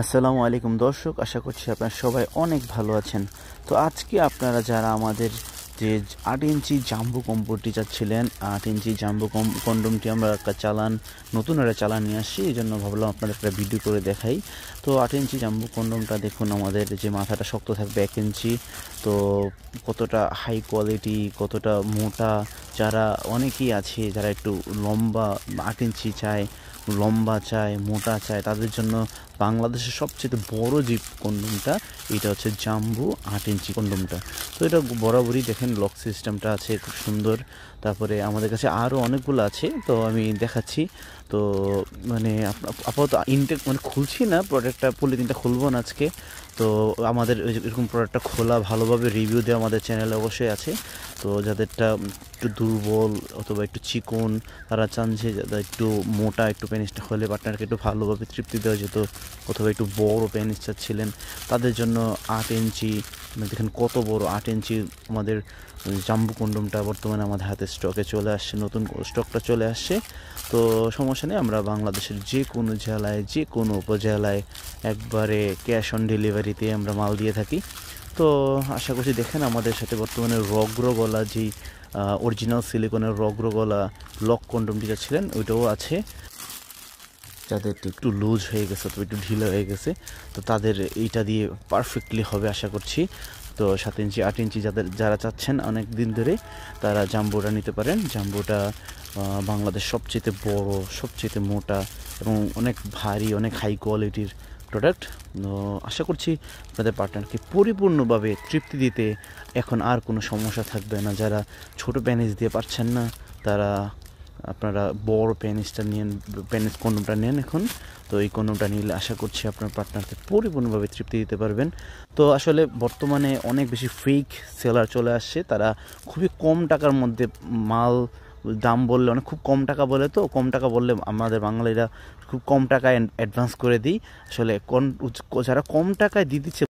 আসসালামু আলাইকুম দর্শক, আশা করছি আপনারা সবাই অনেক ভালো আছেন। তো আজকে আপনারা যারা আমাদের যে 8 ইঞ্চি জাম্বো কম্বোটি চাচ্ছিলেন, 8 ইঞ্চি জাম্বো কন্ডোমটি আমরা একটা নতুন একটা চালান নিয়ে আসছি, এই জন্য ভাবলাম আপনাদের একটা ভিডিও করে দেখাই। তো 8 ইঞ্চি জাম্বো কন্ডোমটা দেখুন, আমাদের যে মাথাটা শক্ত থাকবে 1 ইঞ্চি, তো কতটা হাই কোয়ালিটি, কতটা মোটা। যারা অনেকেই আছে যারা একটু লম্বা 8 ইঞ্চি চায়, লম্বা চায়, মোটা চায়, তাদের জন্য বাংলাদেশের সবচেয়ে বড় যে কন্ডোমটা, এটা হচ্ছে জাম্বো 8 ইঞ্চি কন্ডোমটা। তো এটা বরাবরই দেখেন লক সিস্টেমটা আছে, খুব সুন্দর। তারপরে আমাদের কাছে আরও অনেকগুলো আছে, তো আমি দেখাচ্ছি। তো মানে আপাতত ইনটেক মানে খুলছি না, প্রোডাক্টটা পলিথিনটা খুলবো না আজকে। তো আমাদের এরকম প্রোডাক্টটা খোলা ভালোভাবে রিভিউ দেওয়া আমাদের চ্যানেলে অবশ্যই আছে। তো যাদেরটা একটু দুর্বল অথবা একটু চিকন, তারা চান যে যাদের একটু মোটা একটু পেনিসটা হলে পার্টনারকে একটু ভালোভাবে তৃপ্তি দেওয়া যেত, অথবা একটু বড় পেনিস চাচ্ছিলেন, তাদের জন্য 8 ইঞ্চি, দেখেন কত বড় 8 ইঞ্চি আমাদের জাম্বো কন্ডোমটা বর্তমানে আমাদের হাতে স্টকে চলে আসছে, নতুন স্টকটা চলে আসছে। তো সমস্যা নেই, আমরা বাংলাদেশের যে কোনো জেলায়, যে কোনো উপজেলায় একবারে ক্যাশ অন ডেলিভারিতে আমরা মাল দিয়ে থাকি। তো আশা করছি দেখেন আমাদের সাথে বর্তমানে রগ্র গলা যেই অরিজিনাল সিলিকনের রগ্র গলা লক কন্ডোমটি যাচ্ছিলেন, ওইটাও আছে। যাদের একটু লুজ হয়ে গেছে অথবা একটু ঢিলা হয়ে গেছে, তো তাদের এইটা দিয়ে পারফেক্টলি হবে আশা করছি। তো 7 ইঞ্চি 8 ইঞ্চি যারা চাচ্ছেন অনেক দিন ধরে, তারা জাম্বোটা নিতে পারেন। জাম্বোটা বাংলাদেশ সবচেয়ে বড়, সবচেয়ে মোটা এবং অনেক ভারী, অনেক হাই কোয়ালিটির প্রোডাক্ট। তো আশা করছি আপনাদের পার্টনারকে পরিপূর্ণভাবে তৃপ্তি দিতে এখন আর কোনো সমস্যা থাকবে না। যারা ছোট প্যানিস দিয়ে পারছেন না, তারা আপনারা বড় পেনিসটা নিন, পেনিস কন্ডোমটা নেন এখন। তো এই কন্ডোমটা নিলে আশা করছি আপনার পার্টনারকে পরিপূর্ণভাবে তৃপ্তি দিতে পারবেন। তো আসলে বর্তমানে অনেক বেশি ফেক সেলার চলে আসছে, তারা খুবই কম টাকার মধ্যে মাল দাম বললে অনেক খুব কম টাকা বলে, তো কম টাকা বললে আমাদের বাঙালিরা খুব কম টাকায় অ্যাডভান্স করে দিই। আসলে যারা কম টাকায় দিয়ে দিচ্ছে